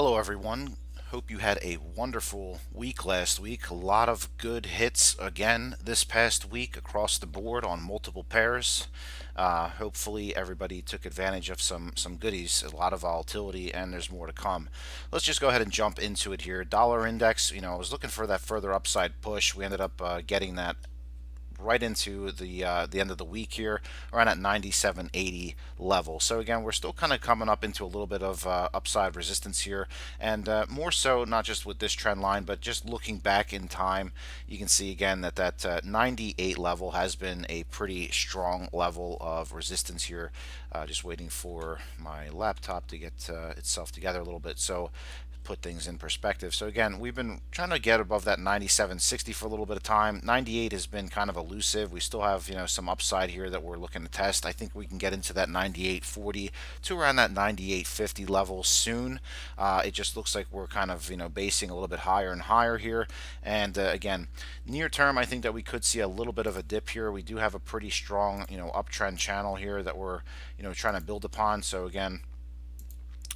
Hello, everyone. Hope you had a wonderful week last week. A lot of good hits again this past week across the board on multiple pairs. Hopefully, everybody took advantage of some goodies. A lot of volatility, and there's more to come. Let's just go ahead and jump into it here. Dollar index. I was looking for that further upside push. We ended up getting that right into the end of the week here, around at 97.80 level. So again, we're still kind of coming up into a little bit of upside resistance here, and more so not just with this trend line, but just looking back in time, you can see again that 98 level has been a pretty strong level of resistance here. Just waiting for my laptop to get itself together a little bit. So put things in perspective. So again, we've been trying to get above that 97.60 for a little bit of time. 98 has been kind of elusive. We still have, some upside here that we're looking to test. I think we can get into that 98.40 to around that 98.50 level soon. It just looks like we're kind of, basing a little bit higher and higher here. And again, near term, I think that we could see a little bit of a dip here. We do have a pretty strong, uptrend channel here that we're, trying to build upon. So again,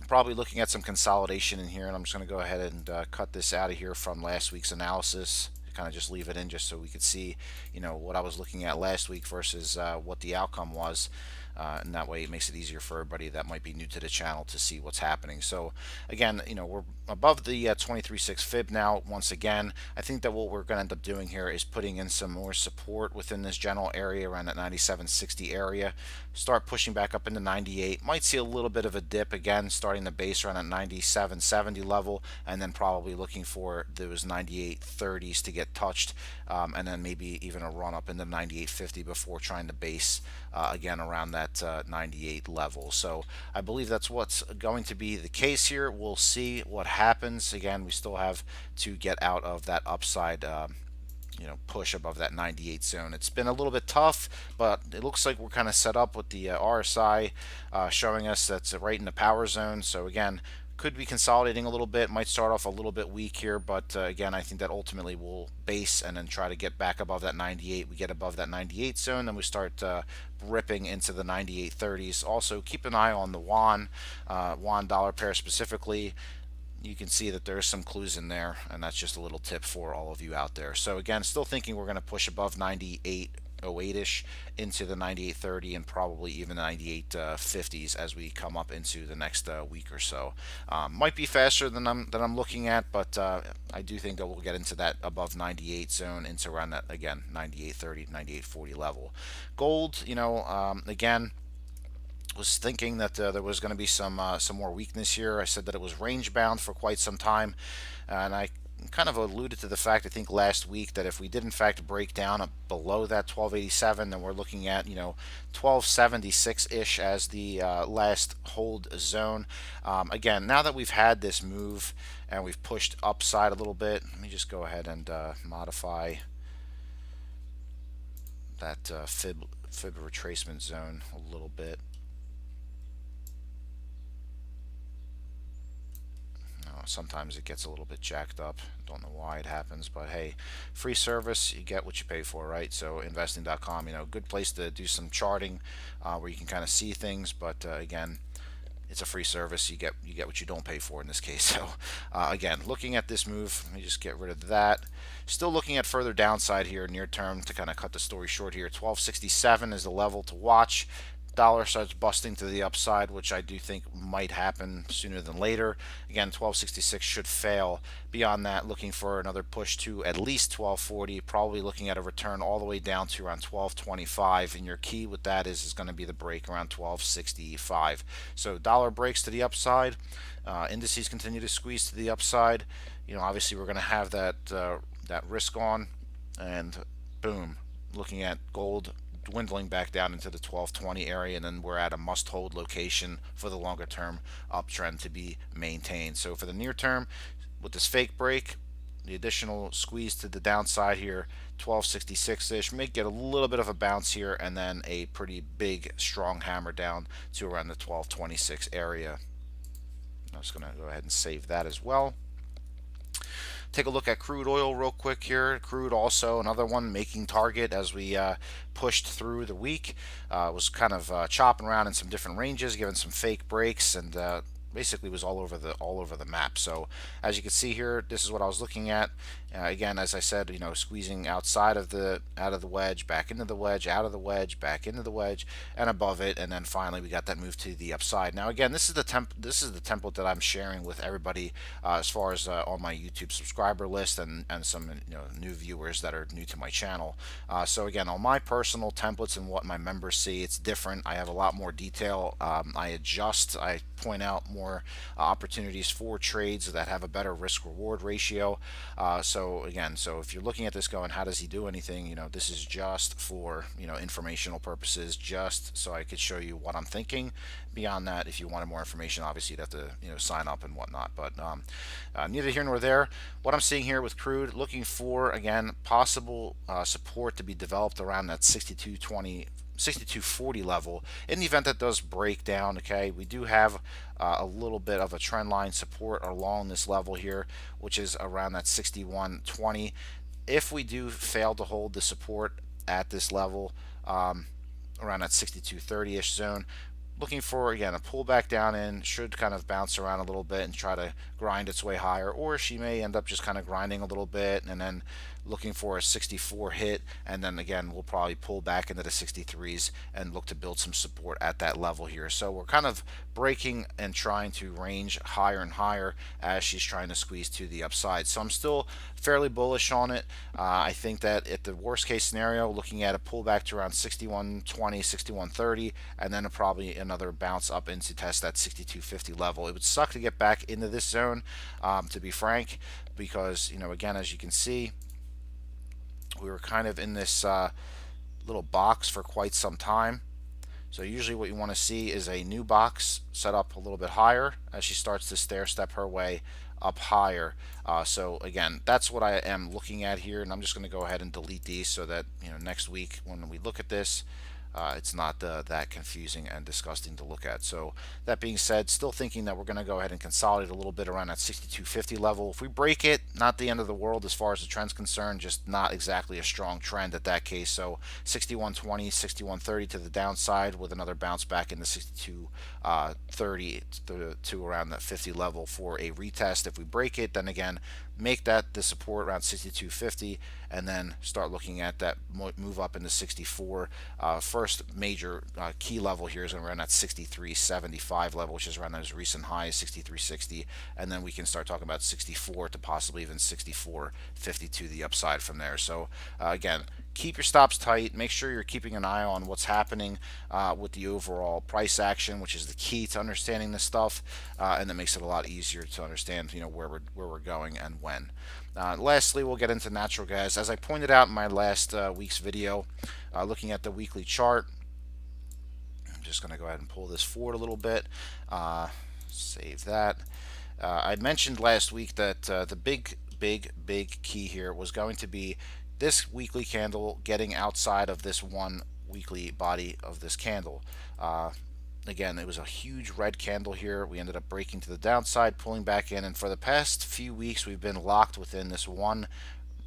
probably looking at some consolidation in here, and I'm just going to go ahead and cut this out of here from last week's analysis. Kind of just leave it in just so we could see, what I was looking at last week versus what the outcome was. And that way it makes it easier for everybody that might be new to the channel to see what's happening. So again, we're above the 23.6 fib now. Once again, I think that what we're going to end up doing here is putting in some more support within this general area around that 97.60 area. Start pushing back up into 98. Might see a little bit of a dip again, starting the base around at 97.70 level, and then probably looking for those 98.30s to get touched, and then maybe even a run up into 98.50 before trying to base again around that 98 level. So I believe that's what's going to be the case here. We'll see what happens. Again, we still have to get out of that upside push above that 98 zone. It's been a little bit tough, but it looks like we're kind of set up with the RSI showing us that's right in the power zone. So again, could be consolidating a little bit, might start off a little bit weak here, but again, I think that ultimately we'll base and then try to get back above that 98. We get above that 98 zone, then we start ripping into the 98.30s. Also, keep an eye on the won dollar pair specifically. You can see that there's some clues in there, and that's just a little tip for all of you out there. So again, still thinking we're going to push above 98.08ish into the 98.30 and probably even 98.50s as we come up into the next week or so. Might be faster than I'm looking at, but I do think that we'll get into that above 98 zone into around that again 98.30, 98.40 level. Gold, again, was thinking that there was going to be some more weakness here. I said that it was range bound for quite some time, and I kind of alluded to the fact I think last week that if we did in fact break down below that 1287, then we're looking at 1276 ish as the last hold zone. Again, now that we've had this move and we've pushed upside a little bit, let me just go ahead and modify that fib retracement zone a little bit. Sometimes it gets a little bit jacked up. Don't know why it happens, but hey, free service, you get what you pay for, right? So investing.com, good place to do some charting where you can kind of see things, but again, it's a free service. You get what you don't pay for in this case. So again, looking at this move, let me just get rid of that. Still looking at further downside here near term to kind of cut the story short here. 1267 is the level to watch. Dollar starts busting to the upside, which I do think might happen sooner than later. Again, 1266 should fail. Beyond that, looking for another push to at least 1240, probably looking at a return all the way down to around 1225, and your key with that is going to be the break around 1265. So dollar breaks to the upside, indices continue to squeeze to the upside. Obviously we're going to have that risk on, and boom, looking at gold dwindling back down into the 1220 area, and then we're at a must-hold location for the longer-term uptrend to be maintained. So for the near term, with this fake break, the additional squeeze to the downside here, 1266-ish, may get a little bit of a bounce here, and then a pretty big, strong hammer down to around the 1226 area. I'm just going to go ahead and save that as well. Take a look at crude oil real quick here. Crude also another one making target as we pushed through the week. Was kind of chopping around in some different ranges, giving some fake breaks, and basically was all over the map. So as you can see here, this is what I was looking at. Again, as I said, squeezing outside of the out of the wedge, back into the wedge, out of the wedge, back into the wedge, and above it, and then finally we got that move to the upside. Now again, this is the template that I'm sharing with everybody as far as on my YouTube subscriber list and some new viewers that are new to my channel. So again, on my personal templates and what my members see, it's different. I have a lot more detail. I adjust. I point out more opportunities for trades that have a better risk reward ratio. So again, so if you're looking at this going, how does he do anything? This is just for informational purposes, just so I could show you what I'm thinking. Beyond that, if you wanted more information, obviously you'd have to sign up and whatnot. But neither here nor there. What I'm seeing here with crude, looking for again possible support to be developed around that 62.20 6240 level in the event that does break down. Okay, we do have a little bit of a trend line support along this level here, which is around that 6120. If we do fail to hold the support at this level, around that 6230-ish zone, looking for again a pullback down in, should kind of bounce around a little bit and try to grind its way higher, or she may end up just kind of grinding a little bit and then looking for a 64 hit, and then again we'll probably pull back into the 63s and look to build some support at that level here. So we're kind of breaking and trying to range higher and higher as she's trying to squeeze to the upside. So I'm still fairly bullish on it. I think that at the worst case scenario, looking at a pullback to around 6120, 6130, and then probably another bounce up into test that 6250 level. It would suck to get back into this zone, to be frank, because again, as you can see, we were kind of in this little box for quite some time. So usually what you want to see is a new box set up a little bit higher as she starts to stair step her way up higher. So again, that's what I am looking at here, and I'm just going to go ahead and delete these so that next week when we look at this, it's not that confusing and disgusting to look at. So that being said, still thinking that we're going to go ahead and consolidate a little bit around that 6250 level. If we break it, not the end of the world as far as the trend's concerned, just not exactly a strong trend at that case. So 6120, 6130 to the downside with another bounce back in the 6230 to around that 50 level for a retest. If we break it, then again, make that the support around 6250, and then start looking at that move up into 64. First major key level here is around that 6375 level, which is around those recent highs, 6360, and then we can start talking about 64 to possibly even 6450 to the upside from there. So again, keep your stops tight. Make sure you're keeping an eye on what's happening with the overall price action, which is the key to understanding this stuff, and that makes it a lot easier to understand where we're going and when. Lastly, we'll get into natural gas. As I pointed out in my last week's video, looking at the weekly chart, I'm just going to go ahead and pull this forward a little bit. Save that. I mentioned last week that the big key here was going to be this weekly candle getting outside of this one weekly body of this candle. Again, it was a huge red candle here. We ended up breaking to the downside, pulling back in, and for the past few weeks we've been locked within this one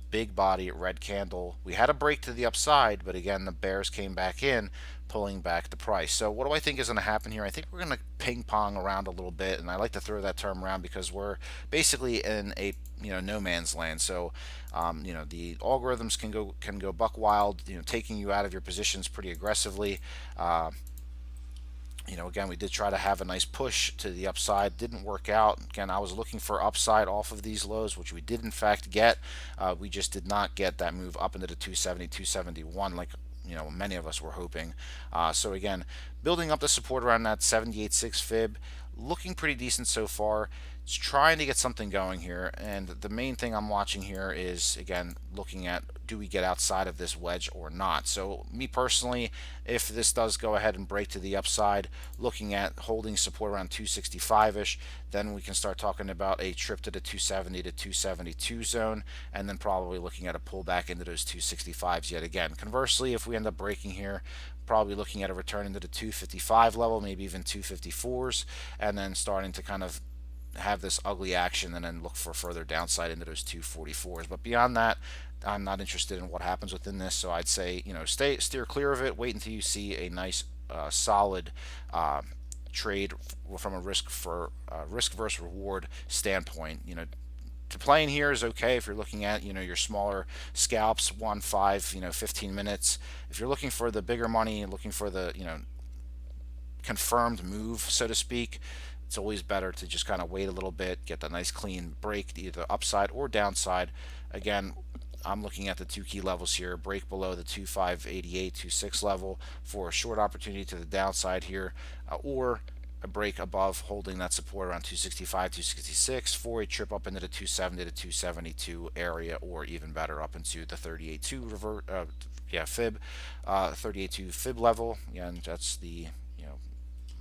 big body red candle. We had a break to the upside, but again the bears came back in, pulling back the price. So what do I think is going to happen here? I think we're going to ping pong around a little bit, and I like to throw that term around because we're basically in a no man's land. So the algorithms can go buck wild, taking you out of your positions pretty aggressively. Again, we did try to have a nice push to the upside. Didn't work out. Again, I was looking for upside off of these lows, which we did in fact get. We just did not get that move up into the 270, 271 like many of us were hoping. So again, building up the support around that 78.6 fib, looking pretty decent so far. It's trying to get something going here, and the main thing I'm watching here is again looking at, do we get outside of this wedge or not? So me personally, if this does go ahead and break to the upside, looking at holding support around 265-ish, then we can start talking about a trip to the 270 to 272 zone, and then probably looking at a pullback into those 265s yet again. Conversely, if we end up breaking here, probably looking at a return into the 255 level, maybe even 254s, and then starting to kind of have this ugly action and then look for further downside into those 244s. But beyond that, I'm not interested in what happens within this. So I'd say steer clear of it. Wait until you see a nice solid trade from a risk versus reward standpoint. To play in here is okay if you're looking at your smaller scalps, 1 5 15 minutes. If you're looking for the bigger money, looking for the confirmed move, so to speak, it's always better to just kind of wait a little bit, get the nice clean break, either upside or downside. Again, I'm looking at the two key levels here: break below the 2588, 26 level for a short opportunity to the downside here, or a break above holding that support around 265, 266 for a trip up into the 270 to 272 area, or even better up into the 38.2 fib, 38.2 fib level. Again, that's the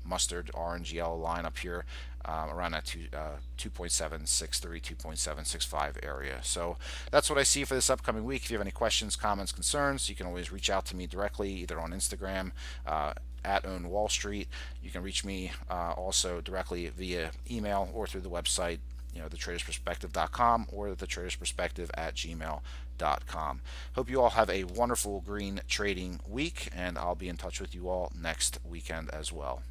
mustard orange yellow line up here, around that 2.763, 2.765 area. So that's what I see for this upcoming week. If you have any questions, comments, concerns, you can always reach out to me directly, either on Instagram, at Own Wall Street. You can reach me also directly via email or through the website, thetradersperspective.com, or thetradersperspective@gmail.com. Hope you all have a wonderful green trading week, and I'll be in touch with you all next weekend as well.